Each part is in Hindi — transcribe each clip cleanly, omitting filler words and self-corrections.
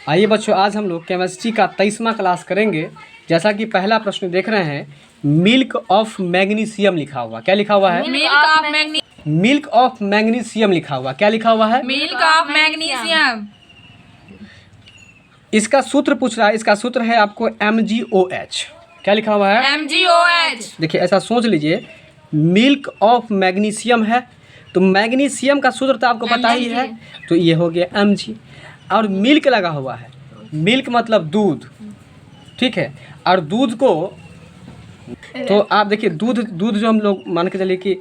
आइए बच्चों, आज हम लोग केमिस्ट्री का 23वां क्लास करेंगे। जैसा कि पहला प्रश्न देख रहे हैं, मिल्क ऑफ मैग्नीशियम लिखा हुआ। क्या लिखा हुआ है? मिल्क ऑफ मैग्नीशियम लिखा हुआ। क्या लिखा हुआ है? Milk of magnesium. इसका सूत्र पूछ रहा है। इसका सूत्र है आपको MgOH। क्या लिखा हुआ है? MgOH। देखिए, ऐसा सोच लीजिए, मिल्क ऑफ मैग्नीशियम है तो मैग्नीशियम का सूत्र तो आपको पता ही है, तो ये हो गया Mg। और मिल्क लगा हुआ है, मिल्क मतलब दूध, ठीक है। और दूध को तो आप देखिए, दूध जो हम लोग मान के चलिए कि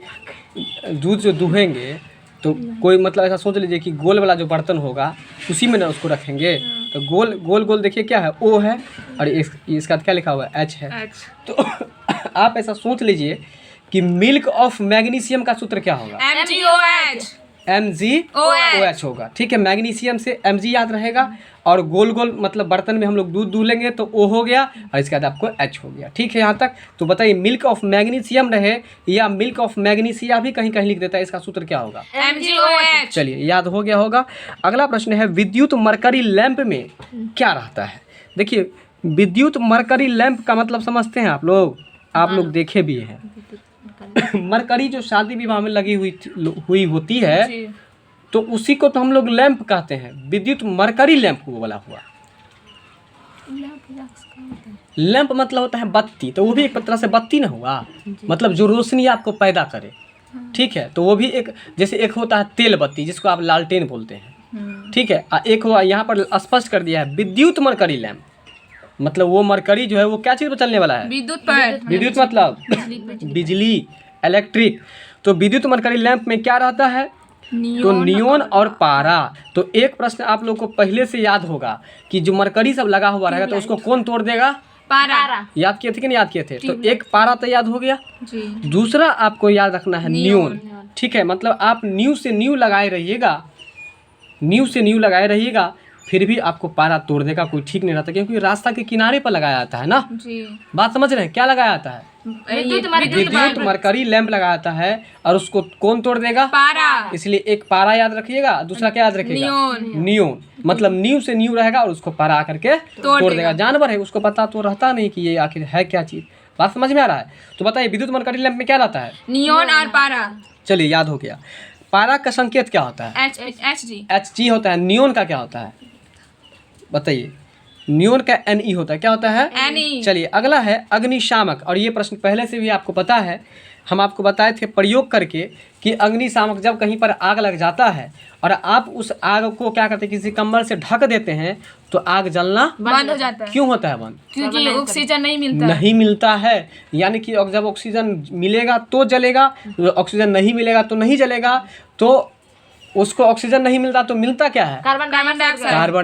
दूध जो दुहेंगे तो कोई मतलब ऐसा सोच लीजिए कि गोल वाला जो बर्तन होगा उसी में ना उसको रखेंगे। तो गोल गोल गोल देखिए क्या है, O है, और इसका क्या लिखा हुआ है? H है। तो आप ऐसा सोच लीजिए कि मिल्क ऑफ मैग्नीशियम का सूत्र क्या होगा? MgOH होगा, ठीक है। मैग्नीशियम से Mg याद रहेगा, और गोल गोल मतलब बर्तन में हम लोग दूध दूह लेंगे तो O हो गया, और इसके बाद आपको H हो गया, ठीक है यहाँ तक। तो बताइए, मिल्क ऑफ मैग्नीशियम रहे या मिल्क ऑफ मैग्नीशिया भी कहीं कहीं लिख देता है, इसका सूत्र क्या होगा? MgOH। चलिए, याद हो गया होगा। अगला प्रश्न है, विद्युत मरकरी लैंप में क्या रहता है? देखिए, विद्युत मरकरी लैंप का मतलब समझते हैं आप लोग देखे भी हैं। मरकरी जो शादी विवाह में लगी हुई होती है, तो उसी को तो हम लोग लैंप कहते हैं। विद्युत मरकरी लैंप को बोला हुआ। लैंप मतलब होता है बत्ती, तो वो भी एक तरह से बत्ती ना हुआ, मतलब जो रोशनी आपको पैदा करे, ठीक है। तो वो भी एक, जैसे एक होता है तेल बत्ती जिसको आप लालटेन बोलते हैं, ठीक है। एक हुआ, यहाँ पर स्पष्ट कर दिया है विद्युत मरकरी लैंप, मतलब वो मरकरी जो है वो क्या चीज़ पर चलने वाला है? विद्युत मतलब बिजली, इलेक्ट्रिक। तो विद्युत मरकरी लैंप में क्या रहता है? तो नियोन और पारा। तो एक प्रश्न आप लोग को पहले से याद होगा कि जो मरकरी सब लगा हुआ रहेगा तो उसको कौन तोड़ देगा? पारा। याद किए थे कि नहीं याद किए थे? तो एक पारा तो याद हो गया। दूसरा आपको याद रखना है नियोन, ठीक है। मतलब आप न्यू से न्यू लगाए रहिएगा, फिर भी आपको पारा तोड़ देगा, कोई ठीक नहीं रहता, क्योंकि रास्ता के किनारे पर लगाया जाता है ना। बात समझ रहे हैं? क्या लगाया जाता है? विद्युत मरकरी लैंप लगाया जाता है, और उसको कौन तोड़ देगा? पारा। इसलिए एक पारा याद रखिएगा, दूसरा क्या याद रखिएगा? नियोन। मतलब न्यू से न्यू रहेगा और उसको पारा आकर के तोड़ देगा। जानवर है, उसको पता तो रहता नहीं कि ये आखिर है क्या चीज। बात समझ में आ रहा है? तो बताइए, विद्युत मरकरी लैंप में क्या रहता है? नियोन और पारा। चलिए, याद हो गया। पारा का संकेत क्या होता है? Hg होता है। नियोन का क्या होता है बताइए? नियोन का Ne होता है। क्या होता है? Ne। चलिए, अगला है अग्निशामक, और ये प्रश्न पहले से भी आपको पता है, हम आपको बताए थे प्रयोग करके कि अग्निशामक जब कहीं पर आग लग जाता है और आप उस आग को क्या करते हैं, किसी कंबल से ढक देते हैं, तो आग जलना बंद हो जाता है। क्यों होता है बंद? क्योंकि ऑक्सीजन नहीं मिलता है। यानी कि जब ऑक्सीजन मिलेगा तो जलेगा, ऑक्सीजन नहीं मिलेगा तो नहीं जलेगा। तो उसको ऑक्सीजन नहीं मिलता तो मिलता क्या है? कार्बन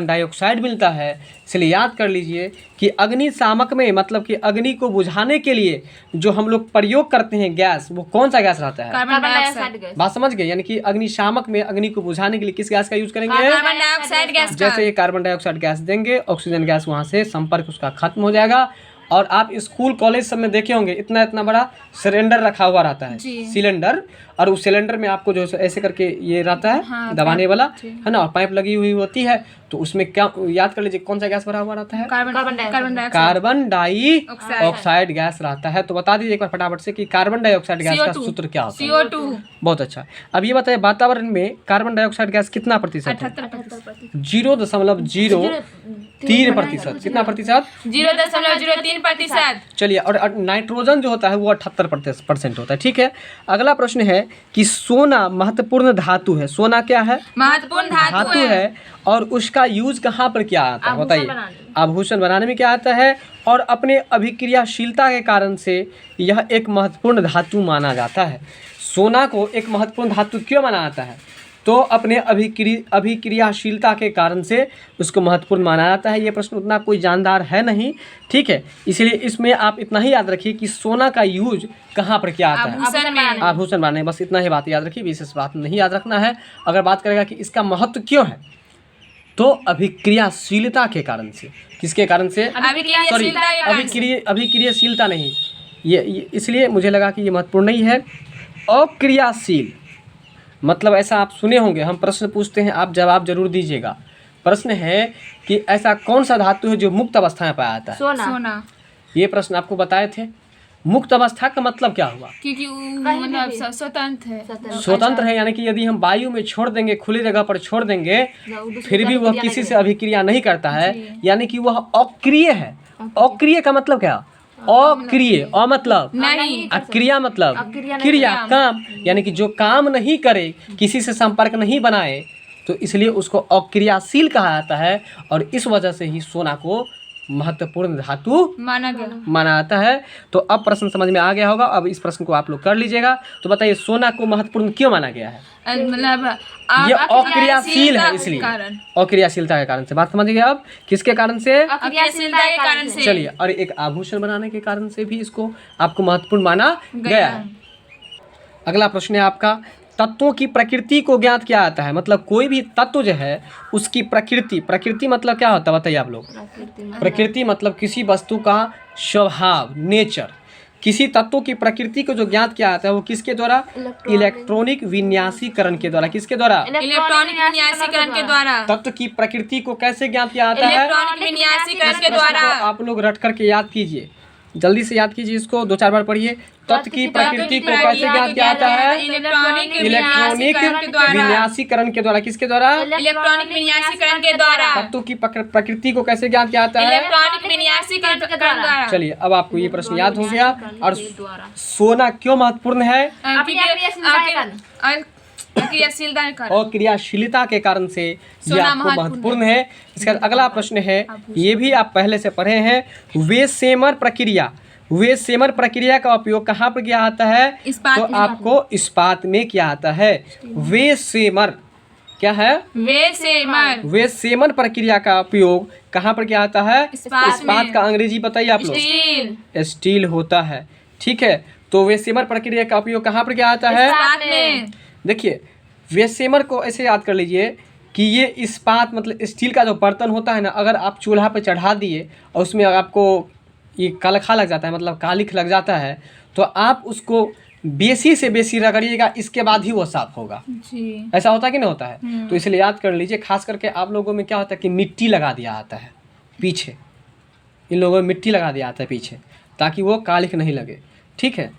डाइऑक्साइड मिलता है। इसलिए याद कर लीजिए कि अग्निशामक में मतलब कि अग्नि को बुझाने के लिए जो हम लोग प्रयोग करते हैं गैस, वो कौन सा गैस रहता है? Carbon dioxide. बात समझ गए? यानी कि अग्निशामक में अग्नि को बुझाने के लिए किस गैस का यूज करेंगे? Carbon dioxide gas. जैसे ये कार्बन डाइऑक्साइड गैस देंगे, ऑक्सीजन गैस वहाँ से संपर्क उसका खत्म हो जाएगा। और आप स्कूल कॉलेज सब में देखे होंगे, इतना इतना बड़ा सिलेंडर रखा हुआ रहता है, सिलेंडर, और उस सिलेंडर में आपको जो ऐसे करके ये रहता है, दबाने वाला है ना, और पाइप लगी हुई होती है। तो उसमें क्या याद कर लीजिए, कौन सा गैस भरा हुआ रहता है? कार्बन डाइऑक्साइड गैस रहता है। तो बता दीजिए एक बार फटाफट से कि कार्बन डाइऑक्साइड गैस का सूत्र क्या होता है? CO2। बहुत अच्छा। अब ये बताइए, वातावरण में कार्बन डाइऑक्साइड गैस कितना प्रतिशत है? 0.03%। कितना प्रतिशत? 0.03%। चलिए, और नाइट्रोजन जो होता है वो 78% होता है, ठीक है। अगला प्रश्न है कि सोना महत्वपूर्ण धातु है। सोना क्या है? महत्वपूर्ण धातु है। और उसका यूज कहाँ पर क्या आता है बताइए? आभूषण बनाने में क्या आता है, और अपने अभिक्रियाशीलता के कारण से यह एक महत्वपूर्ण धातु माना जाता है। सोना को एक महत्वपूर्ण धातु क्यों माना जाता है? तो अपने अभिक्रियाशीलता के कारण से उसको महत्वपूर्ण माना जाता है। ये प्रश्न उतना कोई जानदार है नहीं, ठीक है। इसलिए इसमें आप इतना ही याद रखिए कि सोना का यूज कहाँ पर क्या आता है? आभूषण बनाने। बस इतना ही बात याद रखिए, विशेष बात नहीं याद रखना है। अगर बात करेगा कि इसका महत्व क्यों है, तो अभिक्रियाशीलता के कारण से। किसके कारण से? सॉरी, अभिक्रियाशीलता नहीं, ये इसलिए मुझे लगा कि ये महत्वपूर्ण नहीं है। अक्रियाशील मतलब ऐसा आप सुने होंगे, हम प्रश्न पूछते हैं, आप जवाब जरूर दीजिएगा। प्रश्न है कि ऐसा कौन सा धातु है जो मुक्त अवस्था में पाया जाता है? सोना। ये प्रश्न आपको बताए थे। मुक्त अवस्था का मतलब क्या हुआ? क्योंकि मतलब स्वतंत्र है। स्वतंत्र है यानी कि यदि हम वायु में छोड़ देंगे, खुली जगह पर छोड़ देंगे, फिर भी वह किसी से अभिक्रिया नहीं करता है, यानी कि वह अक्रिय है। अक्रिय का मतलब क्या? अक्रिय, मतलब नहीं, अक्रिया मतलब क्रिया, काम, यानी कि जो काम नहीं करे, किसी से संपर्क नहीं बनाए, तो इसलिए उसको अक्रियाशील कहा जाता है। और इस वजह से ही सोना को महत्वपूर्ण धातु माना जाता है। तो अब प्रश्न समझ में आ गया होगा। अब इस प्रश्न को आप लोग कर लीजिएगा। तो बताइए सोना को महत्वपूर्ण क्यों माना गया है? मतलब ये अक्रियाशील है, इसलिए अक्रियाशीलता के कारण से। बात समझिए अब किसके कारण से? अक्रियाशीलता के कारण से। चलिए, और एक आभूषण बनाने के कारण से भी इसको आपको महत्वपूर्ण माना गया है। अगला प्रश्न है आपका, तत्वों की प्रकृति को ज्ञात किया जाता है। मतलब कोई भी तत्व जो है उसकी प्रकृति मतलब क्या होता है बताइए आप लोग? प्रकृति मतलब किसी वस्तु का स्वभाव, नेचर। किसी तत्व की प्रकृति को जो ज्ञात किया जाता है वो किसके द्वारा? इलेक्ट्रॉनिक विन्यासीकरण के द्वारा। किसके द्वारा? इलेक्ट्रॉनिक विन्यासीकरण के द्वारा। तत्व की प्रकृति को कैसे ज्ञात किया जाता है? इलेक्ट्रॉनिक विन्यासीकरण के द्वारा। आप लोग रट करके याद कीजिए, जल्दी से याद कीजिए इसको, 2-4 बार पढ़िए। तत्व की प्रकृति को कैसे ज्ञात किया जाता है? इलेक्ट्रॉनिक विन्यासीकरण के द्वारा। किसके द्वारा? इलेक्ट्रॉनिक विन्यासीकरण के द्वारा। तत्व की प्रकृति को कैसे ज्ञात किया जाता है? इलेक्ट्रॉनिक विन्यासीकरण के द्वारा। चलिए, अब आपको ये प्रश्न याद हो गया। और सोना क्यों महत्वपूर्ण है? और क्रियाशीलता के कारण से ये आपको महत्वपूर्ण है। इसका अगला प्रश्न है, ये भी आप पहले से पढ़े हैं, वेसेमर प्रक्रिया का उपयोग कहाँ पर किया जाता है? तो आपको इस्पात में किया जाता है। वेसेमर क्या है? वेसेमर प्रक्रिया का उपयोग कहाँ पर किया जाता है? इस्पात का अंग्रेजी बताइए आप लोग। स्टील होता है, ठीक है। तो वेसेमर प्रक्रिया का उपयोग कहाँ पर किया जाता है? देखिए, वेसेमर को ऐसे याद कर लीजिए कि ये इस्पात मतलब स्टील का जो बर्तन होता है ना, अगर आप चूल्हा पे चढ़ा दिए और उसमें आपको ये कलखा लग जाता है, मतलब कालिख लग जाता है, तो आप उसको बेसी से बेसी रगड़िएगा, इसके बाद ही वो साफ होगा जी। ऐसा होता है कि नहीं होता है? तो इसलिए याद कर लीजिए, खास करके आप लोगों में क्या होता है कि मिट्टी लगा दिया जाता है पीछे, इन लोगों में मिट्टी लगा दिया जाता है पीछे, ताकि वो कालिख नहीं लगे। ठीक है,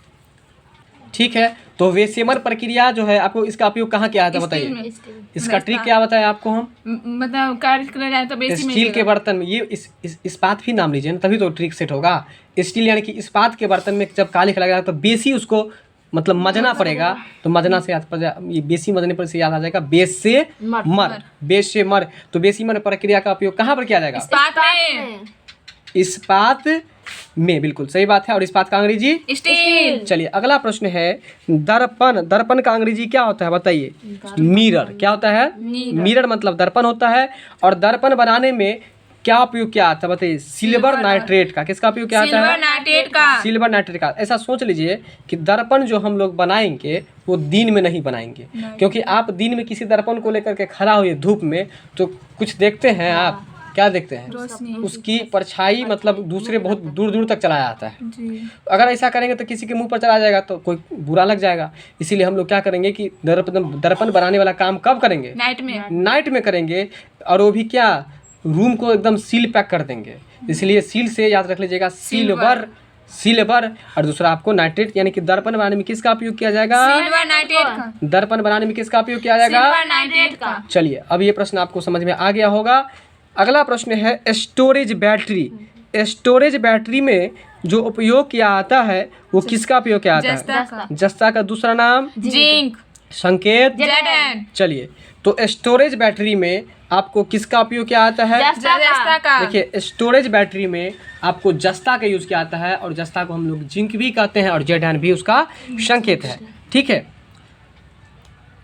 ठीक है। तो वेसेमर प्रक्रिया जो है, आपको इसका उपयोग कहाँ किया जाता है बताइए? इसका ट्रिक क्या बताया आपको हम? मतलब कार्य स्टील के बर्तन में, ये इस्पात भी नाम लीजिए ना, तभी तो ट्रिक सेट होगा। स्टील यानी कि इस्पात के बर्तन में जब कालिख लगेगा तो बेसी उसको मतलब मजना पड़ेगा। तो मजना से ये बेसी मजने पर से याद आ जाएगा बेस से मर। तो बेसीमर प्रक्रिया का उपयोग कहाँ पर किया जाएगा? इस्पात में, बिल्कुल सही बात है। और इस्पात का अंग्रेजी स्टील। चलिए, अगला प्रश्न है, दर्पण का अंग्रेजी क्या होता है बताइए? मिरर। क्या होता है? मिरर मतलब दर्पण होता है। और दर्पण बनाने में क्या उपयोग किया जाता है बताइए? सिल्वर नाइट्रेट का। किसका उपयोग किया जाता है? सिल्वर नाइट्रेट का। ऐसा सोच लीजिए कि दर्पण जो हम लोग बनाएंगे वो दिन में नहीं बनाएंगे, क्योंकि आप दिन में किसी दर्पण को लेकर के खड़ा हुए धूप में तो कुछ देखते हैं आप, क्या देखते हैं? उसकी परछाई मतलब दूसरे बहुत दूर दूर तक चला जाता है जी। अगर ऐसा करेंगे तो किसी के मुंह पर चला जाएगा तो कोई बुरा लग जाएगा। इसीलिए हम लोग क्या करेंगे कि दर्पण बनाने वाला काम कब करेंगे? नाइट में करेंगे। और वो भी क्या, रूम को एकदम सील पैक कर देंगे। इसलिए सील से याद रख लीजिएगा, सिल्वर। और दूसरा आपको नाइट्रेट, यानी कि दर्पण बनाने में किसका उपयोग किया जाएगा? सिल्वर नाइट्रेट का। दर्पण बनाने में किसका उपयोग किया जाएगा? सिल्वर नाइट्रेट का। चलिए, अब ये प्रश्न आपको समझ में आ गया होगा। अगला प्रश्न है स्टोरेज बैटरी। स्टोरेज बैटरी में जो उपयोग किया जाता है वो किसका उपयोग किया जाता है? जस्ता का दूसरा नाम जिंक, संकेत Zn। चलिए, तो स्टोरेज बैटरी में आपको किसका उपयोग किया जाता है? जस्ता का। देखिए, स्टोरेज बैटरी में आपको जस्ता का यूज किया जाता है, और जस्ता को हम लोग जिंक भी कहते हैं, और Zn भी उसका संकेत है। ठीक है,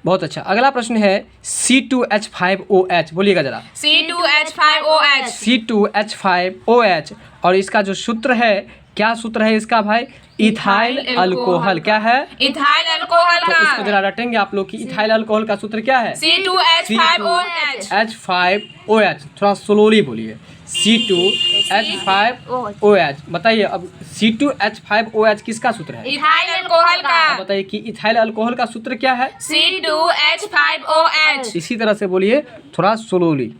बहुत अच्छा। अगला प्रश्न है C2H5OH। बोलिएगा जरा। C2H5OH। C2H5OH। और इसका जो सूत्र है, क्या सूत्र है इसका भाई? Ethyl alcohol. क्या है? इथाइल अल्कोहल तो का। इसको जरा रटेंगे आप लोग कि इथाइल अल्कोहल का सूत्र क्या है? C2H5OH। H5OH। थोड़ा स्लोली बोलिए। C2H5OH। बताइए अब C2H5OH किसका सूत्र है? इथाइल अल्कोहल का। बताइए कि इथाइल अल्कोहल का सूत्र क्या है? C2H5OH। इसी तरह से बोलिए, थोड़ा स्लोली।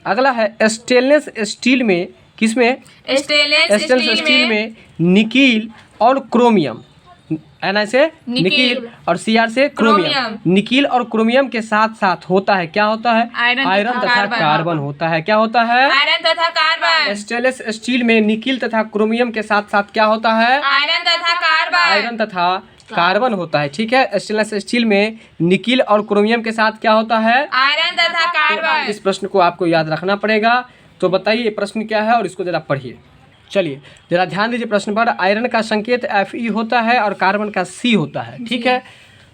अगला है स्टेनलेस स्टील में, किसमें? स्टेनलेस स्टेनलेस स्टील में निकील और क्रोमियम, एन से निकील और सीआर से क्रोमियम। निकील और क्रोमियम के साथ साथ होता है, क्या होता है? आयरन तथा कार्बन होता है। क्या होता है? आयरन तथा कार्बन। स्टेनलेस स्टील में निकील तथा क्रोमियम के साथ साथ क्या होता है? आयरन तथा कार्बन। आयरन तथा कार्बन होता है। ठीक है, स्टेनलेस स्टील में निकील और क्रोमियम के साथ क्या होता है? आयरन तथा कार्बन। इस प्रश्न को आपको याद रखना पड़ेगा। तो बताइए ये प्रश्न क्या है और इसको जरा पढ़िए। चलिए जरा ध्यान दीजिए प्रश्न पर। आयरन का संकेत Fe होता है और कार्बन का C होता है। ठीक है,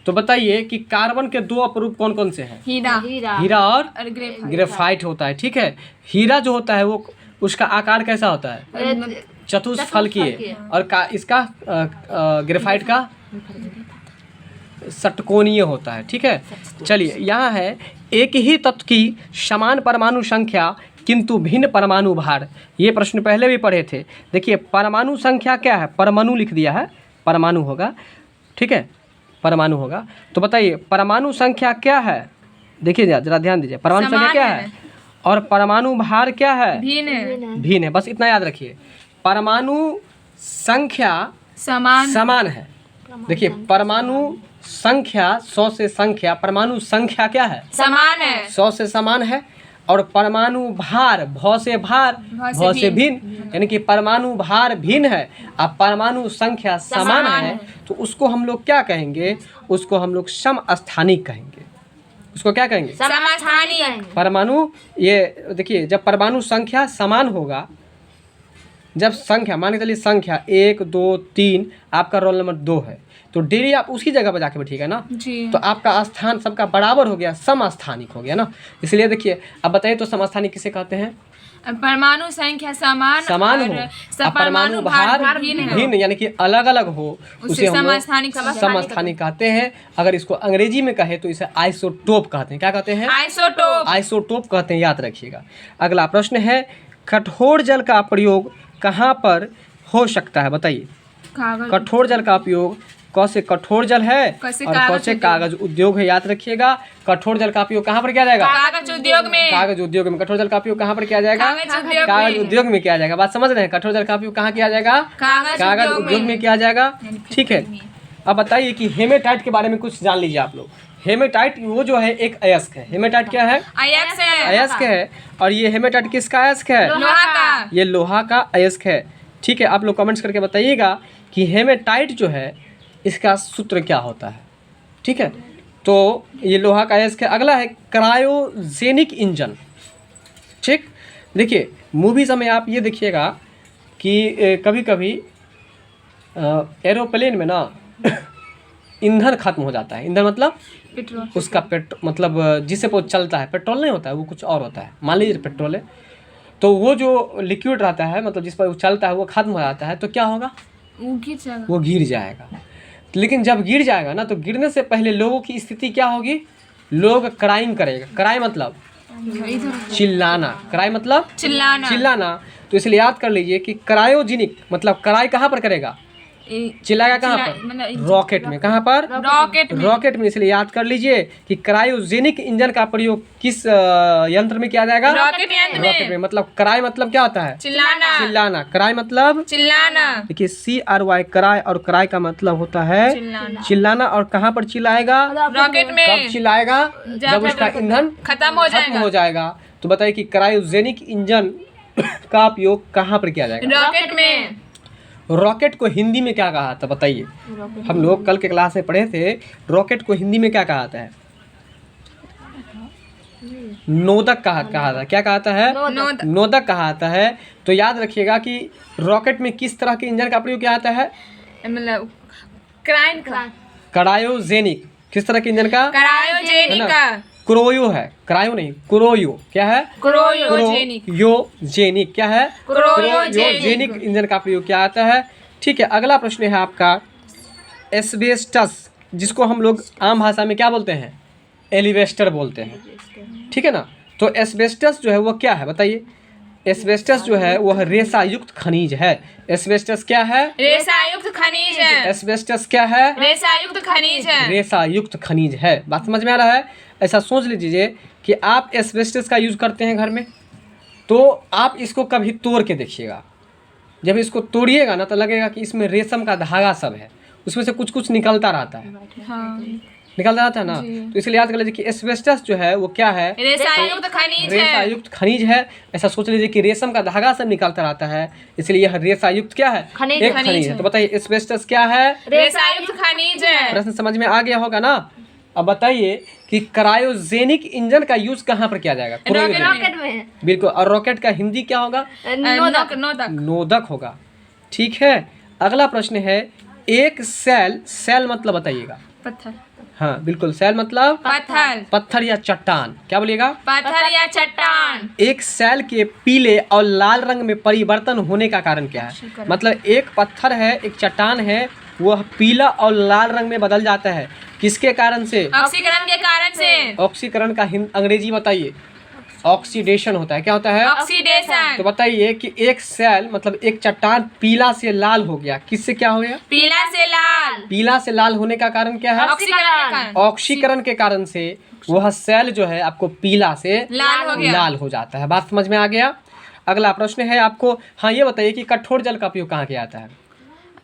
तो बताइए कि कार्बन के दो अपरूप कौन कौन से हैं? हीरा और ग्रेफाइट होता है। ठीक है, हीरा जो होता है वो उसका आकार कैसा होता है? चतुष्फलकीय, और इसका ग्रेफाइट का षटकोणीय होता है। ठीक है, चलिए यहाँ है एक ही तत्व की समान परमाणु संख्या किंतु भिन्न परमाणु भार। ये प्रश्न पहले भी पढ़े थे। देखिए परमाणु संख्या क्या है? परमाणु लिख दिया है, परमाणु होगा। ठीक है, परमाणु होगा। तो बताइए परमाणु संख्या क्या है? देखिए जरा ध्यान दीजिए, परमाणु संख्या क्या है और परमाणु भार क्या है? भिन्न है। बस इतना याद रखिए, परमाणु संख्या समान है। देखिए परमाणु संख्या 100 से संख्या, परमाणु संख्या क्या है? समान है। 100 से समान है। और परमाणु भार भौ से भिन्न, यानी कि परमाणु भार भिन्न है और परमाणु संख्या समान है, तो उसको हम लोग क्या कहेंगे? उसको हम लोग समस्थानिक कहेंगे। उसको क्या कहेंगे? समस्थानिक। परमाणु, ये देखिए जब परमाणु संख्या समान होगा, जब संख्या मान के चलिए संख्या 1 2 3, आपका रोल नंबर 2 है, तो डेली आप उसकी जगह पर जाके बैठिएगा ना जी। तो आपका स्थान सबका बराबर हो गया, समस्थानिक हो गया ना। इसलिए देखिए अब बताइए तो समस्थानिक किसे कहते हैं? परमाणु संख्या समान हो और परमाणु भार भिन्न, यानी कि अलग अलग हो, उसे हम लोग समस्थानिक कहते हैं। अगर इसको अंग्रेजी में कहे तो इसे आइसोटोप कहते हैं। क्या कहते हैं? आइसोटोप कहते हैं, याद रखिएगा। अगला प्रश्न है कठोर जल का प्रयोग कहाँ पर हो सकता है? बताइए। कठोर जल का उपयोग कौन से? कठोर जल है और कौन से? कागज उद्योग है। याद रखिएगा कठोर जल का उपयोग कहाँ पर किया जाएगा? कागज उद्योग में। कागज उद्योग में। कठोर जल का उपयोग कहाँ पर किया जाएगा? कागज उद्योग में किया जाएगा। बात समझ रहे हैं? कठोर जल का उपयोग कहाँ किया जाएगा? कागज उद्योग में किया जाएगा। ठीक है, अब बताइए कि हेमेटाइट के बारे में कुछ जान लीजिए आप लोग। हेमेटाइट वो जो है एक अयस्क है। हेमेटाइट क्या है? अयस्क है। और ये हेमेटाइट किसका अयस्क है? लोहा का। ये लोहा का अयस्क है। ठीक है, आप लोग कमेंट्स करके बताइएगा कि हेमेटाइट जो है इसका सूत्र क्या होता है। ठीक है, तो ये लोहा का अयस्क है। अगला है क्रायोजेनिक इंजन। ठीक, देखिए मूवीज में आप ये देखिएगा कि कभी कभी एरोप्लेन में ना ईंधन खत्म हो जाता है। ईंधन मतलब पेट्रोल, उसका मतलब जिससे वो चलता है, पेट्रोल नहीं होता है, वो कुछ और होता है। मान लीजिए पेट्रोल है, तो वो जो लिक्विड रहता है, मतलब जिस पर वो चलता है, वो खत्म हो जाता है, तो क्या होगा? वो गिर जाएगा। लेकिन जब गिर जाएगा ना, तो गिरने से पहले लोगों की स्थिति क्या होगी? लोग क्राइम करेगा। क्राई मतलब चिल्लाना, क्राई मतलब चिल्लाना। तो इसलिए याद कर लीजिए कि क्रायोजेनिक मतलब क्राई कहाँ पर करेगा? चिल्लाएगा कहाँ पर? रॉकेट में। कहाँ पर? रॉकेट में। इसलिए याद कर लीजिए कि क्रायोजेनिक इंजन का प्रयोग किस यंत्र में किया जाएगा? रॉकेट में। मतलब क्राई मतलब क्या होता है? चिल्लाना। क्राई मतलब चिल्लाना। देखिए CRY क्राई, और क्राई का मतलब होता है चिल्लाना। और कहाँ पर चिल्लाएगा? रॉकेट में। कब चिल्लाएगा? जब उसका ईंधन खत्म हो जाएगा। तो बताइए कि क्रायोजेनिक इंजन का उपयोग कहाँ पर किया जाएगा? रॉकेट में। रॉकेट को हिंदी में क्या कहा था? बताइए। हम लोग कल के क्लास में पढ़े थे, रॉकेट को हिंदी में क्या कहा है? नोदक कहा था। क्या कहा है? नोदक कहा है। तो याद रखिएगा कि रॉकेट में किस तरह के इंजन का प्रयोग किया जाता है? मतलब क्रायोजेनिक। किस तरह के इंजन का? क्रायोजेनिक का। क्रोयो है, क्रायो नहीं, क्रोयो। क्या है? क्रोयोजेनिक। क्या है? क्रोयोजेनिक इंजन का प्रयोग किया जाता है। ठीक है, अगला प्रश्न है आपका एस्बेस्टस, जिसको हम लोग आम भाषा में क्या बोलते हैं? एलिवेस्टर बोलते हैं। ठीक है ना। तो एस्बेस्टस जो है वो क्या है? बताइए। एस्बेस्टस जो है वह रेशा युक्त खनिज है। एस्बेस्टस क्या है? रेशा युक्त खनिज है। एस्बेस्टस क्या है? रेशा युक्त खनिज है। रेशा युक्त खनिज है। बात समझ में आ रहा है? ऐसा सोच लीजिए कि आप एस्बेस्टस का यूज करते हैं घर में, तो आप इसको कभी तोड़ के देखिएगा। जब इसको तोड़िएगा ना तो लगेगा कि इसमें रेशम का धागा सब है, उसमें से कुछ कुछ निकलता रहता है, हाँ निकलता रहता है ना। तो इसलिए याद कर लीजिए कि एस्बेस्टस जो है वो क्या है, रेसायुक्त खनिज है। रेसायुक्त खनिज है। ऐसा सोच लीजिए कि रेशम का धागा सब निकलता रहता है, इसलिए यह रेसायुक्त क्या है, एक खनिज है। तो बताइए एस्बेस्टस क्या है, रेसायुक्त खनिज है। प्रश्न समझ में आ गया होगा ना। अब बताइए कि क्रायोजेनिक इंजन का यूज कहाँ पर किया जाएगा, रॉकेट में। बिल्कुल। और रॉकेट का हिंदी क्या होगा, नोदक। नोदक होगा। ठीक है, अगला प्रश्न है एक सेल, सेल मतलब बताइएगा। पत्थर। हाँ बिल्कुल, सेल मतलब पत्थर। पत्थर या चट्टान, क्या बोलिएगा, पत्थर या चट्टान। एक सेल के पीले और लाल रंग में परिवर्तन होने का कारण क्या है। मतलब एक पत्थर है, एक चट्टान है, वह पीला और लाल रंग में बदल जाता है, किसके कारण से, ऑक्सीकरण के कारण से। ऑक्सीकरण का अंग्रेजी बताइए, ऑक्सीडेशन होता है। क्या होता है, ऑक्सीडेशन। तो बताइए कि एक सेल मतलब एक चट्टान पीला से लाल हो गया, किससे क्या हो गया, पीला से लाल। पीला से लाल होने का कारण क्या है, ऑक्सीकरण के कारण। ऑक्सीकरण के कारण से वह सेल जो है आपको पीला से लाल हो गया। लाल हो जाता है। बात समझ में आ गया। अगला प्रश्न है आपको, हाँ ये बताइए कि कठोर जल का उपयोग कहाँ किया जाता है।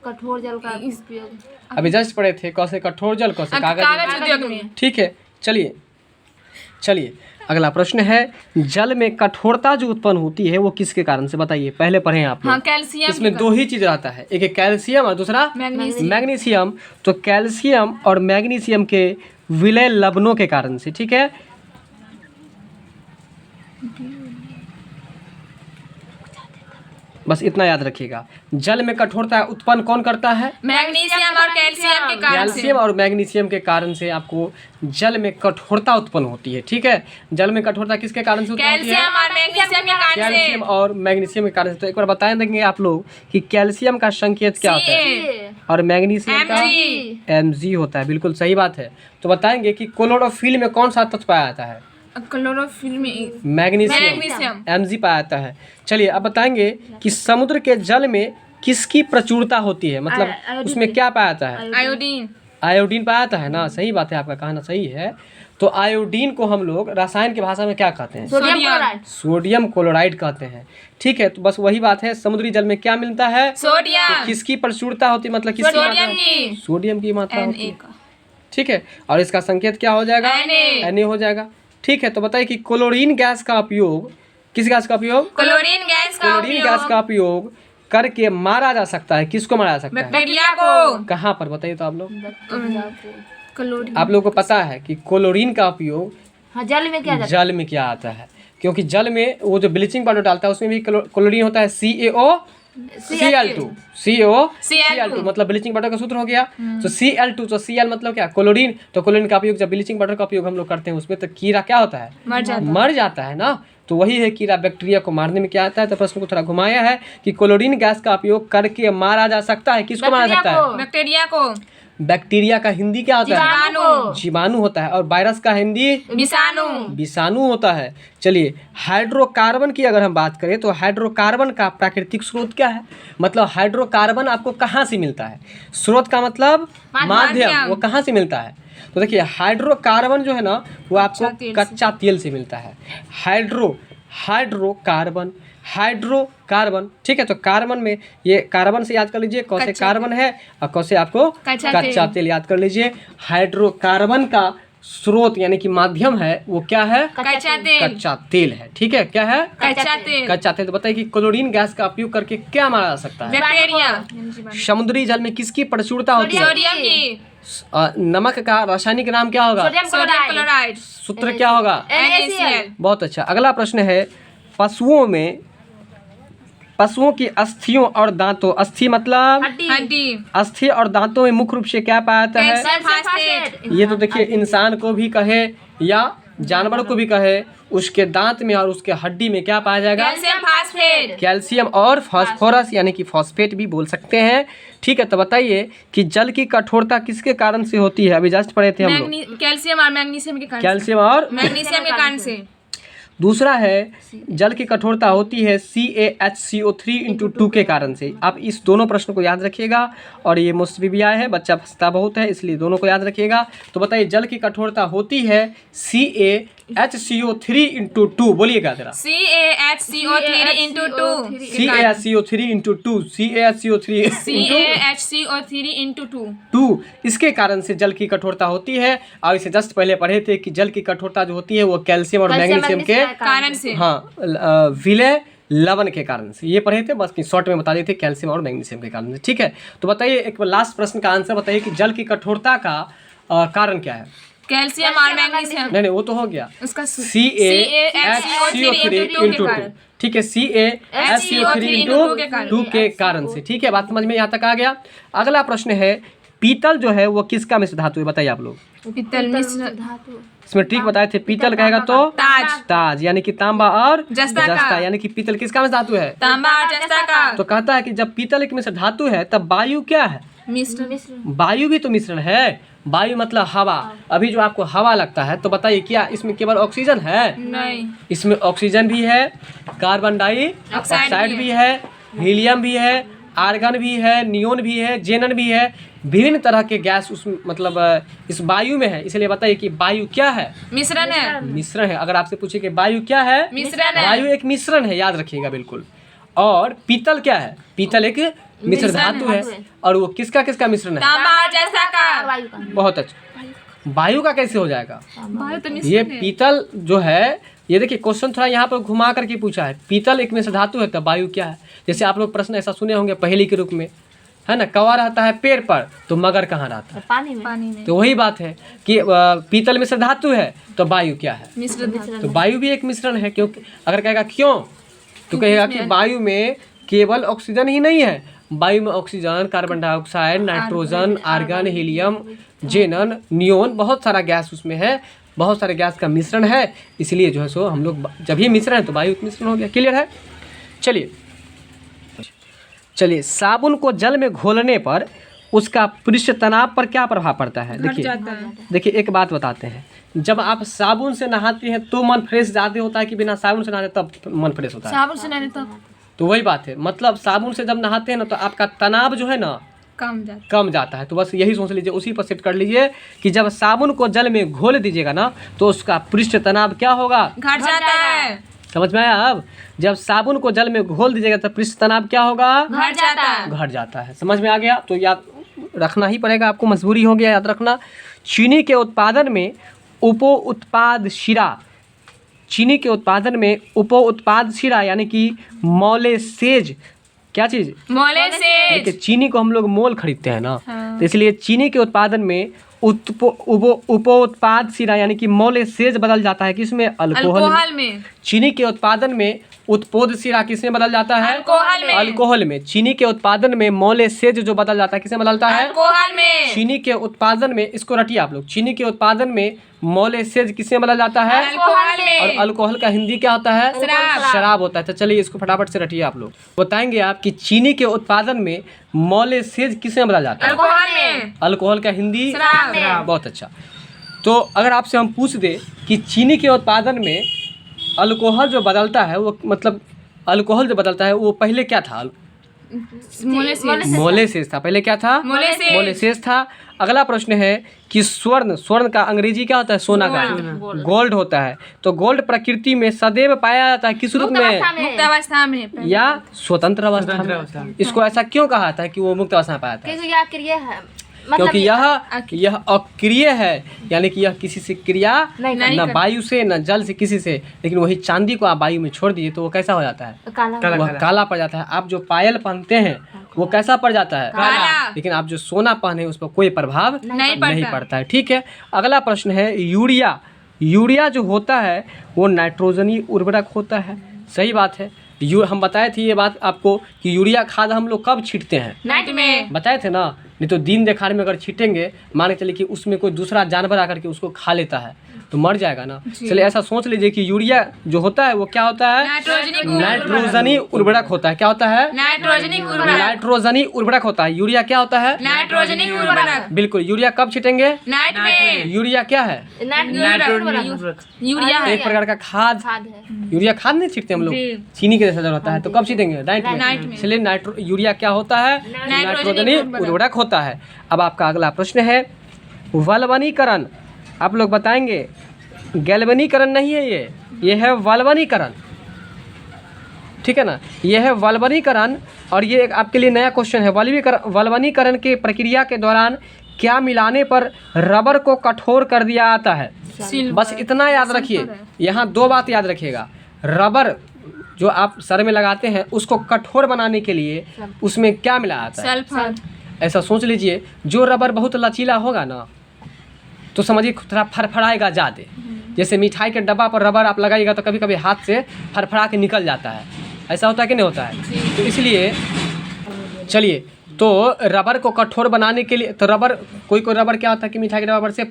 कठोर जल का उपयोग अभी जस्ट पढ़े थे, कौसे कठोर जल, कौसे कागज कागज। उद्योग में। ठीक है, चलिए चलिए अगला प्रश्न है जल में कठोरता जो उत्पन्न होती है वो किसके कारण से, बताइए। पहले पढ़े आप लोग। हाँ कैल्शियम। इसमें दो ही चीज रहता है, एक है कैल्शियम और दूसरा मैग्नीशियम। तो कैल्शियम और मैग्नीशियम के विलय लवणों के कारण से, ठीक है। बस इतना याद रखिएगा, जल में कठोरता उत्पन्न कौन करता है, मैग्नीशियम और कैल्शियम के कारण से। कैल्शियम और मैग्नीशियम के कारण से आपको जल में कठोरता उत्पन्न होती है। ठीक है, जल में कठोरता किसके कारण से उत्पन्न होती है, कैल्शियम और मैग्नीशियम के कारण से। कैल्शियम और मैग्नीशियम के कारण से। तो एक बार बता देंगे आप लोग कि कैल्शियम का संकेत क्या होता है और मैग्नीशियम का Mg होता है। बिल्कुल सही बात है। तो बताएंगे कि क्लोरोफिल में कौन सा तत्व पाया जाता है, क्लोरोफिल में मैग्नीशियम, Mg पाया जाता है। चलिए अब बताएंगे कि समुद्र के जल में किसकी प्रचुरता होती है, मतलब उसमें क्या पाया जाता है, आयोडीन। आयोडीन पाया जाता है ना। सही बात है, आपका कहना सही है। तो आयोडीन को हम लोग रसायन की भाषा में क्या कहते हैं, सोडियम क्लोराइड कहते हैं। ठीक है, तो बस वही बात है, समुद्री जल में क्या मिलता है, सोडियम। तो किसकी प्रचुरता होती है, मतलब किसकी सोडियम की, सोडियम की मात्रा होती है। ठीक है, और इसका संकेत क्या हो जाएगा, Na हो जाएगा। ठीक है, तो बताइए कि क्लोरीन गैस का उपयोग, किस गैस का उपयोग, क्लोरीन गैस का उपयोग करके मारा जा सकता है, किसको मारा जा सकता है, बैक्टीरिया को। कहाँ पर बताइए तो आप लोग, क्लोरीन। आप लोगों को पता है कि क्लोरीन का उपयोग जल में क्या जाता है, जल में किया जाता है, क्योंकि जल में वो जो ब्लीचिंग पाउडर डालता है उसमें भी क्लोरीन होता है, Cl2 मतलब ब्लीचिंग पाउडर का सूत्र हो गया। तो Cl2, तो Cl मतलब क्या, क्लोरीन। तो क्लोरीन का उपयोग जब ब्लीचिंग पाउडर का उपयोग हम लोग करते हैं उसमें, तो कीड़ा क्या होता है, मर जाता है ना। तो वही है, कीड़ा बैक्टीरिया को मारने में क्या आता है। तो प्रश्न को थोड़ा घुमाया है कि क्लोरीन गैस का उपयोग करके मारा जा सकता है, किसको मारा जा सकता है, बैक्टीरिया को। बैक्टीरिया का हिंदी क्या होता है, जीवाणु होता है। और वायरस का हिंदी विषाणु होता है। चलिए हाइड्रोकार्बन की अगर हम बात करें तो हाइड्रोकार्बन का प्राकृतिक स्रोत क्या है, मतलब हाइड्रोकार्बन आपको कहाँ से मिलता है, स्रोत का मतलब माध्यम, वो कहाँ से मिलता है। तो देखिए हाइड्रोकार्बन जो है ना वो आपको कच्चा तेल से मिलता है। हाइड्रोकार्बन, ठीक है। तो कार्बन में ये कार्बन से याद कर लीजिए, कौसे कार्बन है और कौसे आपको कच्चा तेल याद कर लीजिए। हाइड्रोकार्बन का स्रोत यानी कि माध्यम है वो क्या है, कच्चा तेल है। ठीक है, क्या है, कच्चा तेल। तो बताइए कि क्लोरीन गैस का उपयोग करके क्या मारा जा सकता है, बैक्टीरिया। समुद्री जल में किसकी प्रचुरता होती है, सोडियम की। नमक का रासायनिक नाम क्या होगा, सोडियम क्लोराइड। सूत्र क्या होगा, NaCl। बहुत अच्छा। अगला प्रश्न है पशुओं की अस्थियों और दांतों, अस्थि मतलब हड्डी। अस्थि और दांतों में मुख्य रूप से क्या पाया जाता है, कैल्शियम फास्फेट। ये तो देखिए इंसान को भी कहे या जानवर को भी कहे, उसके दांत में और उसके हड्डी में क्या पाया जाएगा, कैल्शियम फास्फेट। कैल्शियम और फास्फोरस यानी कि फॉस्फेट भी बोल सकते हैं। ठीक है, तो बताइए कि जल की कठोरता किसके कारण से होती है, अभी जस्ट पढ़े थे हम लोग, कैल्शियम और मैग्नीशियम के कारण। कैल्शियम और मैग्नीशियम के कारण से। दूसरा है जल की कठोरता होती है CaHCO3 के कारण से। आप इस दोनों प्रश्न को याद रखिएगा, और ये मुफ्त भी आया है, बच्चा फंसता बहुत है इसलिए दोनों को याद रखिएगा। तो बताइए जल की कठोरता होती है HCO3 इंटू 2, बोलिएगा जरा। CaHCO3 into 2 CaHCO3 into 2, CaHCO3 CaHCO3 into 2 2, इसके कारण से जल की कठोरता होती है। और इसे जस्ट पहले पढ़े थे कि जल की कठोरता जो होती है वो कैल्शियम और मैग्नीशियम के कारण से। हाँ विलय लवण के कारण से, ये पढ़े थे, बस शॉर्ट में बता देते कैल्शियम और मैग्नीशियम के कारण से। ठीक है, तो बताइए एक लास्ट प्रश्न का आंसर बताइए कि जल की कठोरता का कारण क्या है? कैल्शियम और मैग्नीशियम। नहीं वो तो हो गया, उसका CaHCO3 इंटू 2, ठीक है, CaHCO3 इंटू 2 के कारण से। ठीक है, बात समझ में यहाँ तक आ गया। अगला प्रश्न है, पीतल जो है वो किसका मिश्र धातु है? बताइए आप लोग। पीतल मिश्र धातु। इसमें ट्रिक बताए थे, पीतल कहेगा तो ताज यानी कि तांबा और जस्ता का। यानी कि पीतल किसका मिश्र धातु है? तांबा और जस्ता का। तो कहता है कि जब पीतल एक मिश्र धातु है तब वायु क्या है? मिश्र। वायु भी तो मिश्रण है। वायु मतलब हवा। अभी जो आपको हवा लगता है तो बताइए क्या इसमें केवल ऑक्सीजन है? नहीं, इसमें ऑक्सीजन भी है, कार्बन डाइऑक्साइड भी है, हीलियम भी है, आर्गन भी है, नियोन भी है, जेनन भी है, विभिन्न तरह के गैस उस मतलब इस वायु में है। इसलिए बताइए कि वायु क्या है? मिश्रण है। मिश्रण है। अगर आपसे पूछे कि वायु क्या है? मिश्रण है। वायु एक मिश्रण है, याद रखिएगा बिल्कुल। और पीतल क्या है? पीतल एक मिश्र धातु है। और वो किसका किसका मिश्रण है? तांबा और जस्ता का। वायु का। बहुत अच्छा। वायु का कैसे हो जाएगा? वायु तो ये पीतल जो है, ये देखिए क्वेश्चन थोड़ा यहाँ पर घुमा करके पूछा है। पीतल एक मिश्र धातु है तो वायु क्या है? जैसे आप लोग प्रश्न ऐसा सुने होंगे पहेली के रूप में, है ना, कौवा रहता है पेड़ पर तो मगर कहाँ रहता है? पानी में। पानी में। तो वही बात है कि पीतल मिश्र धातु है तो वायु क्या है? मिश्र धातु। तो वायु भी एक मिश्रण है। क्योंकि अगर कहेगा क्यों, तो कहेगा कि वायु में केवल ऑक्सीजन ही नहीं है, वायु में oxygen, carbon dioxide, nitrogen, argon, helium, xenon, neon, बहुत सारा गैस उसमें है, बहुत सारे गैस का मिश्रण है। इसलिए जो है सो हम लोग जब ये मिश्रण है तो वायु मिश्रण हो गया। क्लियर है? चलिए साबुन को जल में घोलने पर उसका पृष्ठ तनाव पर क्या प्रभाव पड़ता है? देखिए एक बात बताते हैं, जब आप साबुन से नहाते हैं तो मन फ्रेश ज़्यादा होता है कि बिना साबुन से नहाते तब मन फ्रेश होता है? साबुन से नहीं तो वही बात है, मतलब साबुन से जब नहाते हैं ना तो आपका तनाव जो है ना कम जाता है। तो बस यही सोच लीजिए, उसी पर सेट कर लीजिए कि जब साबुन को जल में घोल दीजिएगा ना तो उसका पृष्ठ तनाव क्या होगा? घट जाता है। समझ में आया? अब जब साबुन को जल में घोल दीजिएगा तो पृष्ठ तनाव क्या होगा? घट जाता है। घट जाता है। समझ में आ गया? तो याद रखना ही पड़ेगा आपको, मजबूरी हो गया याद रखना। चीनी के उत्पादन में उपो उत्पाद शिरा, चीनी के उत्पादन में उपो उत्पाद शिरा यानी कि मोलेसेज, क्या चीज? मोलेसेज। देखिए चीनी को हम लोग मोल खरीदते हैं ना, हाँ। तो इसलिए चीनी के उत्पादन में उपोत्पाद शिरा यानी कि मोलेसेज बदल जाता है किसमें? अल्कोहल में। चीनी के उत्पादन में उत्पोद शिरा किसमें बदल जाता है? अल्कोहल में। अल्कोहल में। चीनी के उत्पादन में मोलेसेज जो बदल जाता है किसमें बदलता है? अल्कोहल में। चीनी के उत्पादन में, इसको रटिए आप लोग, चीनी के उत्पादन में मोलेसेज किसमें बदल जाता है? अल्कोहल में। और अल्कोहल का हिंदी क्या होता है? शराब। शराब होता है। तो चलिए इसको फटाफट से रटिए आप लोग। बताएंगे आप कि चीनी के उत्पादन में मोलेसेज किसमें बदल जाता है? अल्कोहल में। अल्कोहल का हिंदी शराब। बहुत अच्छा। तो अगर आपसे हम पूछ दे कि चीनी के उत्पादन में अल्कोहल जो बदलता है वो मतलब अल्कोहल जो बदलता है वो पहले क्या था? मोलेसेज था। पहले क्या था? मोलेसेज था। अगला प्रश्न है कि स्वर्ण का अंग्रेजी क्या होता है? सोना का गोल्ड होता है। तो गोल्ड प्रकृति में सदैव पाया जाता है किस रूप में? मुक्त अवस्था में या स्वतंत्र अवस्था में। इसको ऐसा क्यों कहा जाता है कि वो मुक्त अवस्था में पाया जाता है? क्योंकि यह क्रिया है, क्योंकि यह अक्रिय है, यानी कि यह किसी से क्रिया न वायु से न जल से किसी से। लेकिन वही चांदी को आप वायु में छोड़ दिए तो वो कैसा हो जाता है? वह काला पड़ जाता है। आप जो पायल पहनते हैं वो कैसा पड़ जाता है? काला। लेकिन आप जो सोना पहने उस पर कोई प्रभाव नहीं पड़ता है। ठीक है, अगला प्रश्न है यूरिया। यूरिया जो होता है वो नाइट्रोजनी उर्वरक होता है। सही बात है। हम बताए थे ये बात आपको कि यूरिया खाद हम लोग कब छींटते हैं? नाइट में। बताए थे ना। नहीं तो दिन देखार में अगर छीटेंगे, मान के चलिए कि उसमें कोई दूसरा जानवर आकर के उसको खा लेता है तो मर जाएगा ना। चलिए ऐसा सोच लीजिए कि यूरिया जो होता है वो क्या होता है? नाइट्रोजनी उर्वरक होता है। क्या होता है? नाइट्रोजनी उर्वरक होता है। यूरिया क्या होता है? नाइट्रोजनी उर्वरक। बिल्कुल। यूरिया कब छीटेंगे? नाइट में। यूरिया क्या है? यूरिया एक प्रकार का खाद। यूरिया खाद नहीं छीटते हम लोग, चीनी के जैसा होता है। तो कब छीटेंगे? नाइट में। इसलिए यूरिया क्या होता है? नाइट्रोजनी उर्वरक होता है। अब आपका अगला प्रश्न है वलवनीकरण। आप लोग बताएंगे गैल्वेनीकरण नहीं है, ये है वल्वनीकरण, ठीक है ना। ये है वल्वनीकरण और ये एक आपके लिए नया क्वेश्चन है। वल्वनीकरण के प्रक्रिया के दौरान क्या मिलाने पर रबर को कठोर कर दिया जाता है? बस इतना याद रखिए, यहाँ दो बात याद रखिएगा। रबर जो आप सर में लगाते हैं उसको कठोर बनाने के लिए उसमें क्या मिला जाता है? सल्फर। ऐसा सोच लीजिए, जो रबर बहुत लचीला होगा ना तो समझिए थोड़ा फड़फड़ाएगा ज़्यादा। जैसे मिठाई के डब्बा पर रबर आप लगाइएगा तो कभी कभी हाथ से फड़फड़ा के निकल जाता है, ऐसा होता है कि नहीं होता है? तो इसलिए चलिए, तो रबर को कठोर बनाने के लिए तो रबर कोई रबर क्या होता है कि मिठाई के रबर से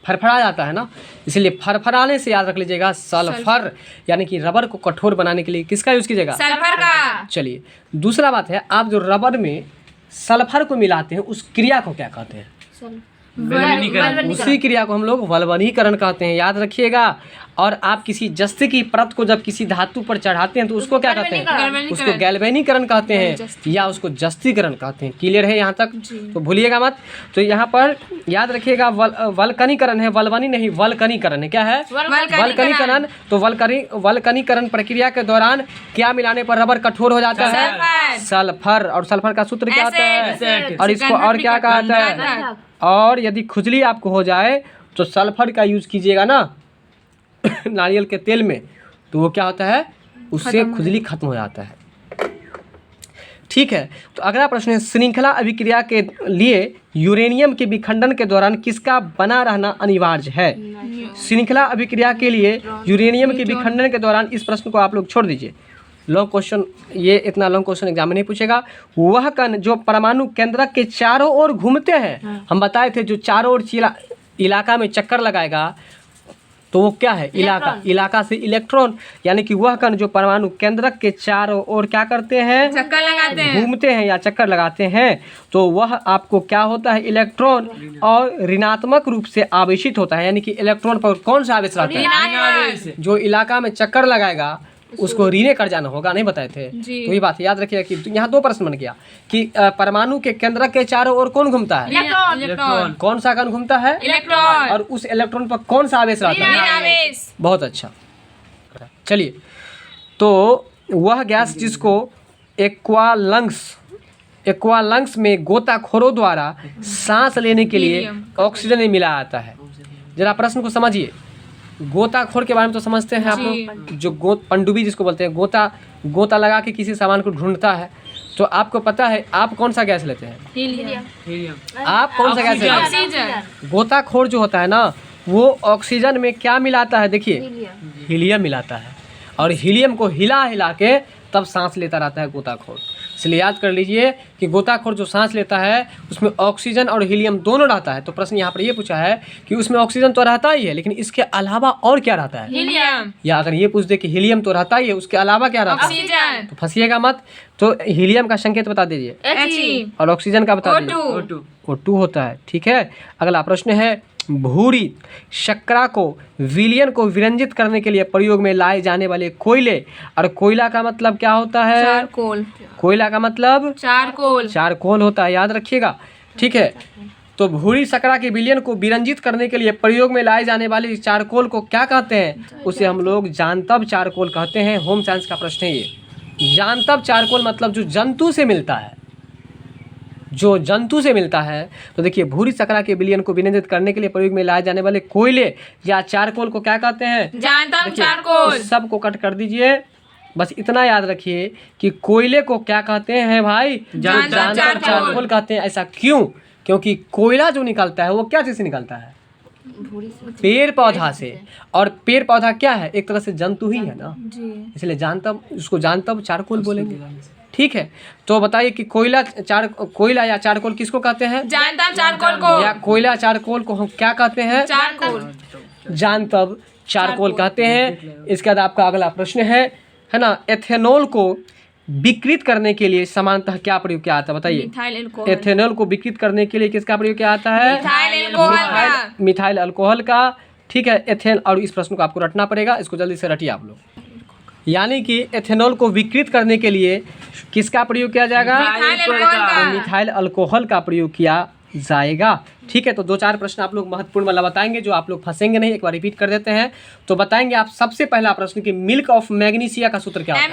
फड़फड़ा जाता है ना, इसलिए फड़फड़ाने से याद रख लीजिएगा सल्फर, यानी कि रबर को कठोर बनाने के लिए किसका यूज़ कीजिएगा? सल्फर का। चलिए, दूसरा बात है, आप जो रबर में सल्फर को मिलाते हैं उस क्रिया को क्या कहते हैं? उसी क्रिया को हम लोग वल्वनीकरण कहते हैं, याद रखिएगा। और आप किसी जस्ते की परत को जब किसी धातु पर चढ़ाते हैं तो उसको क्या कहते हैं? उसको गैल्वेनीकरण कहते हैं या उसको जस्तीकरण कहते हैं। क्लियर है यहाँ तक? तो भूलिएगा मत। तो यहाँ पर याद रखिएगा वल्कनीकरण है, वल्वनी नहीं, वल्कनीकरण है। क्या है? वल्कनीकरण। तो वल्कनीकरण प्रक्रिया के दौरान क्या मिलाने पर रबर कठोर हो जाता है? सल्फर। और सल्फर का सूत्र क्या होता है? और इसको और क्या कहा जाता है? और यदि खुजली आपको हो जाए तो सल्फर का यूज़ कीजिएगा ना नारियल के तेल में, तो वो क्या होता है? उससे खुजली खत्म हो जाता है। ठीक है, तो अगला प्रश्न है, श्रृंखला अभिक्रिया के लिए यूरेनियम के विखंडन के दौरान किसका बना रहना अनिवार्य है? श्रृंखला अभिक्रिया के लिए यूरेनियम के विखंडन के दौरान, इस प्रश्न को आप लोग छोड़ दीजिए, लॉन्ग क्वेश्चन, ये इतना लॉन्ग क्वेश्चन एग्जाम में नहीं पूछेगा। वह कण जो परमाणु केंद्रक के चारों ओर घूमते हैं, हम बताए थे जो चारों ओर इलाका में चक्कर लगाएगा तो वो क्या है? इलाका से इलेक्ट्रॉन, यानी कि वह कण जो परमाणु केंद्रक के चारों ओर क्या करते हैं? चक्कर लगाते हैं, घूमते हैं या चक्कर लगाते हैं, तो वह आपको क्या होता है? इलेक्ट्रॉन और ऋणात्मक रूप से आवेशित होता है। यानी कि इलेक्ट्रॉन पर कौन सा आवेश रहता है? जो इलाका में चक्कर लगाएगा उसको ऋण कर जाना होगा, नहीं बताए थे? तो ये बात याद रखिएगा कि यहाँ दो प्रश्न बन गया कि परमाणु के केंद्रक के चारों ओर कौन घूमता है? इलेक्ट्रॉन। कौन सा कण घूमता है? इलेक्ट्रॉन। और उस इलेक्ट्रॉन पर कौन सा आवेश रहता है? बहुत अच्छा। चलिए, तो वह गैस जिसको एक्वालंग्स में गोताखोरों द्वारा सांस लेने के लिए ऑक्सीजन में मिलाया जाता है। जरा प्रश्न को समझिए। गोताखोर के बारे में तो समझते हैं आप लोग, जो पनडुब्बी जिसको बोलते हैं, गोता लगा के किसी सामान को ढूंढता है। तो आपको पता है आप कौन सा गैस लेते हैं? हीलियम। आप कौन सा गैस लेते हैं? ऑक्सीजन। गोताखोर जो होता है ना, वो ऑक्सीजन में क्या मिलाता है? देखिए, हीलियम मिलाता है, और हीलियम को हिला के तब सांस लेता रहता है गोताखोर। इसलिए याद कर लीजिए कि गोताखोर जो सांस लेता है उसमें ऑक्सीजन और हीलियम दोनों रहता है। तो प्रश्न यहाँ पर ये पूछा है कि उसमें ऑक्सीजन तो रहता ही है, लेकिन इसके अलावा और क्या रहता है? हीलियम। या अगर ये पूछ दे कि हीलियम तो रहता ही है, उसके अलावा क्या रहता है? ऑक्सीजन। तो फंसिएगा मत। तो हीलियम का संकेत बता दीजिए, He। और ऑक्सीजन का बता दीजिए, O2 होता है। ठीक है, अगला प्रश्न है, भूरी शर्करा को विलयन को विरंजित करने के लिए प्रयोग में लाए जाने वाले कोयले, और कोयला का मतलब क्या होता है? चारकोल। कोयला का मतलब चारकोल होता है, याद रखिएगा। ठीक है, तो भूरी शर्करा के विलयन को विरंजित करने के लिए प्रयोग में लाए जाने वाले चारकोल को क्या कहते हैं? उसे हम लोग जानतब चारकोल कहते हैं। होम साइंस का प्रश्न है ये। जानतब चारकोल मतलब जो जंतु से मिलता है, जो जंतु से मिलता है। तो देखिए, भूरी शर्करा के विलयन को विरंजित करने के लिए प्रयोग में लाए जाने वाले कोयले या चारकोल को क्या कहते हैं? जानतब चारकोल। सब को कट कर दीजिए, बस इतना याद रखिए कि कोयले को क्या कहते हैं भाई? जानतब चारकोल कहते हैं। ऐसा क्यों? क्योंकि कोयला जो निकलता है वो क्या चीज़ से निकलता है? पेड़ पौधा से, और पेड़ पौधा क्या है? एक तरह से जंतु ही है ना, इसलिए जानतब, उसको जानतब चारकोल बोलेंगे। ठीक है, तो बताइए कि कोयला या चारकोल किसको कहते हैं? जानतब चारकोल को। या कोयला चारकोल को हम क्या कहते हैं? चारकोल। जानतब चारकोल कहते हैं। इसके बाद आपका अगला प्रश्न है ना, एथेनॉल को विकृत करने के लिए सामान्यतः क्या प्रयोग किया जाता है? बताइए। एथेनॉल को विकृत करने के लिए किसका प्रयोग किया जाता है? मिथाइल अल्कोहल का। ठीक है, एथेन, और इस प्रश्न को आपको रटना पड़ेगा, इसको जल्दी से रटिए आप लोग। यानी कि एथेनॉल को विकृत करने के लिए किसका प्रयोग किया जाएगा? मिथाइल अल्कोहल का प्रयोग किया जाएगा। ठीक है, तो 2-4 प्रश्न आप लोग महत्वपूर्ण वाला बताएंगे जो आप लोग फंसेंगे नहीं। एक बार रिपीट कर देते हैं तो बताएंगे आप सबसे पहला प्रश्न कि मिल्क ऑफ मैग्नीशिया का सूत्र क्या होता है?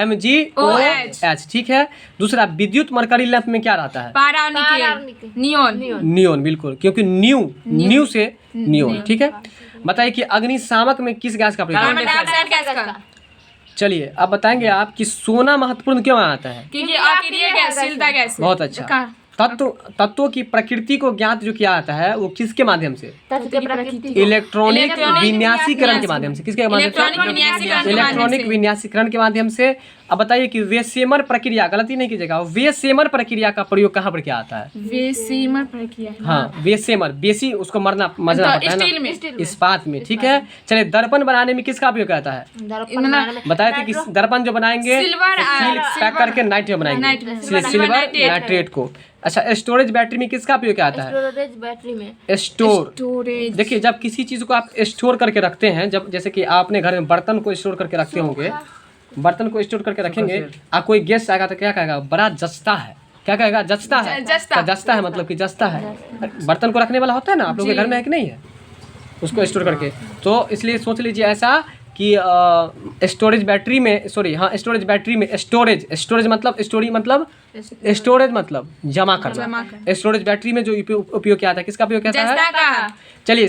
MgOH। ठीक है। दूसरा, विद्युत मरकरी लैंप में क्या रहता है? पारा निकेल नियोन नियोन, बिल्कुल, क्योंकि न्यू से नियोन। ठीक है। बताइए कि अग्निशामक में किस गैस का प्रयोग कार्बन होता है? डाइऑक्साइड गैस का, चलिए अब बताएंगे आप कि सोना महत्वपूर्ण क्यों आता है? क्योंकि अक्रिय गैस शीलता गैस है। बहुत अच्छा। तत्वों की प्रकृति को ज्ञात जो किया जाता है वो किसके माध्यम से? तत्व के प्रकृति इलेक्ट्रॉनिक विन्यासीकरण के माध्यम से। किसके माध्यम इलेक्ट्रॉनिक विन्यासीकरण से? के माध्यम इलेक्ट्रॉनिक से। विन्यासीकरण के माध्यम से। अब बताइए कि वेसेमर प्रक्रिया, गलती नहीं कीजिएगा, वेसेमर प्रक्रिया का प्रयोग कहाँ पर किया जाता है? वेसेमर प्रक्रिया, हाँ, वेसेमर, बेसी उसको मजना पड़ता है स्टील ना, में, इस्पात में। ठीक है। चलिए, दर्पण बनाने में किसका उपयोग करता है? बताए थे कि दर्पण जो बनाएंगे सिल्वर पैक करके नाइट्रेट बनाएंगे, सिल्वर नाइट्रेट को। अच्छा, स्टोरेज बैटरी में किसका उपयोग क्या आता है? स्टोरेज बैटरी में स्टोरेज। देखिए, जब किसी चीज को आप स्टोर करके रखते हैं, जब जैसे कि आपने घर में बर्तन को स्टोर करके रखते होंगे, बर्तन को स्टोर करके रखेंगे, आप कोई गेस्ट आएगा तो क्या कहेगा? बड़ा जचता है। क्या कहेगा? जचता है। जचता है मतलब कि जचता है। बर्तन को रखने वाला होता है ना, आप लोगों के घर में है कि नहीं है? उसको स्टोर करके, तो इसलिए सोच लीजिए ऐसा कि स्टोरेज बैटरी में, स्टोरेज बैटरी में स्टोरेज मतलब स्टोरेज मतलब जमा करना। स्टोरेज बैटरी में जो उपयोग किया था, किसका उपयोग किया था? चलिए,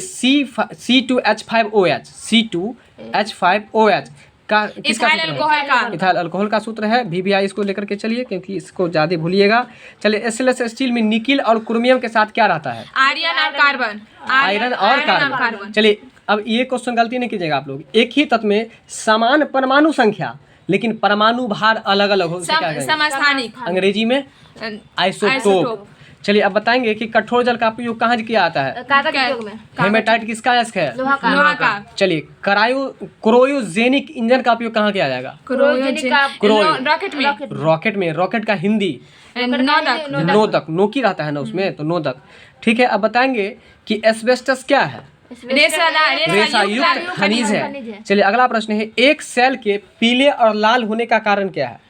C2H5OH का किसका सूत्र है? इथाइल अल्कोहल का सूत्र है। VBI इसको लेकर के चलिए, क्योंकि इसको ज़्यादा भूलिएगा। चलिए, SLS स्टील में निकिल और क्रोमियम के साथ क्या रहता है? आयरन और कार्बन। चलिए, अब ये क्वेश्चन गलती नहीं कीजिएगा आप लोग। एक ही तत्व में समान परमाणु संख्या लेकिन परमाणु भार अलग अलग हो, उसे क्या कहेंगे? अंग्रेजी में आइसोटोप। चलिए, अब बताएंगे कि कठोर जल का उपयोग कहाँ किया जाता है? कागज उद्योग में। हेमेटाइट किसका अयस्क है? लोहा का। चलिए, क्रायोजेनिक इंजन का उपयोग कहाँ किया जाएगा? रॉकेट में। रॉकेट का हिंदी नोदक, नोकी रहता है ना उसमें, तो नोदक। ठीक है। अब बताएंगे कि एस्बेस्टस क्या है? रेशा युक्त खनिज है। चलिए, अगला प्रश्न है, एक सेल के पीले और लाल होने का कारण क्या है?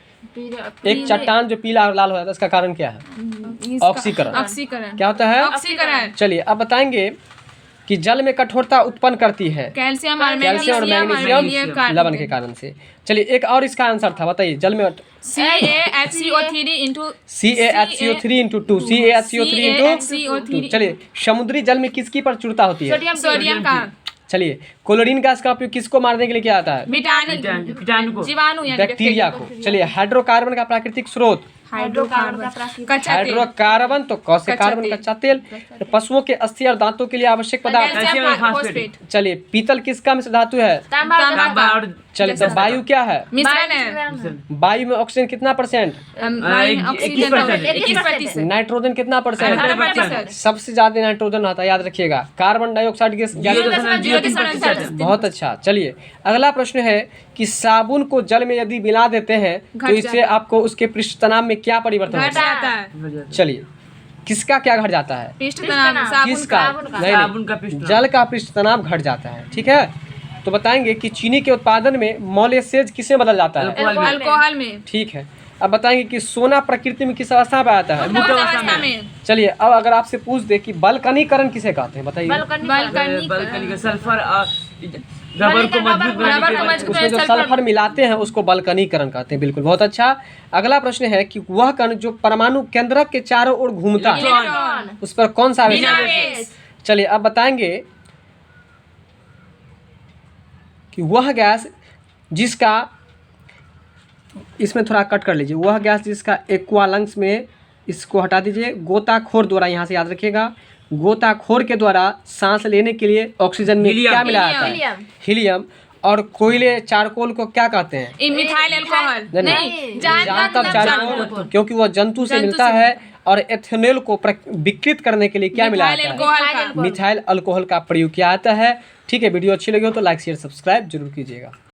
एक चट्टान जो पीला और लाल हो जाता है, इसका कारण क्या है? ऑक्सीकरण। क्या होता है? ऑक्सीकरण। चलिए, अब बताएंगे कि जल में कठोरता उत्पन्न करती है कैल्शियम और मैग्नीशियम लवण के कारण से। चलिए, एक और इसका आंसर था, बताइए। जल में CaHCO3 चलिए, समुद्री जल में किसकी प्रचुरता होती है? सोडियम का। चलिए, क्लोरीन गैस का उपयोग किसको मारने के लिए किया जाता है? जीवाणु बैक्टीरिया को। चलिए, हाइड्रोकार्बन का प्राकृतिक स्रोत? हाइड्रोकार्बन तो कौन कार्बन कच्चा तेल। तो पशुओं के अस्थि और दांतों के लिए आवश्यक पदार्थ? चलिए, पीतल किसका मिश्र धातु है? चलिए, तो वायु क्या है? वायु में ऑक्सीजन कितना %? 21%। नाइट्रोजन कितना %? सबसे ज्यादा नाइट्रोजन आता है, याद रखिएगा। Carbon dioxide gas? बहुत अच्छा। चलिए, अगला प्रश्न है कि साबुन को जल में यदि मिला देते हैं तो इससे आपको उसके पृष्ठ तनाव में क्या परिवर्तन होता है? चलिए, किसका क्या घट जाता है? किसका? नहीं, जल का पृष्ठ तनाव घट जाता है। ठीक है। तो बताएंगे कि चीनी के उत्पादन में मोलेसेज किसमें बदल जाता है? अल्कोहल में। ठीक है। अब बताएंगे कि सोना प्रकृति में किस अवस्था में आता है? चलिए, अब अगर आपसे पूछ दे कि बल्कनीकरण किसे कहते हैं, बताइए। रबर को मजबूत उसमें जो सल्फर मिलाते हैं उसको बल्कनीकरण कहते हैं। बिल्कुल, बहुत अच्छा। अगला प्रश्न है कि वह कण जो परमाणु केंद्रक के चारों ओर घूमता है, उस पर कौन सा आवेश? चलिए, अब बताएंगे कि वह गैस जिसका, इसमें थोड़ा कट कर लीजिए, वह गैस जिसका एक्वालंग्स में, इसको हटा दीजिए, गोताखोर द्वारा, यहाँ से याद रखिएगा, गोताखोर के द्वारा सांस लेने के लिए ऑक्सीजन में क्या मिला जाता है? हीलियम। और कोयले चारकोल को क्या कहते हैं? Methyl alcohol. नहीं, चारकोल, क्योंकि वह जंतु से मिलता है। और एथेनॉल को विकृत करने के लिए क्या मिला जाता है? मिथाइल अल्कोहल का प्रयोग किया जाता है। ठीक है। वीडियो अच्छी लगी हो तो लाइक शेयर सब्सक्राइब जरूर कीजिएगा।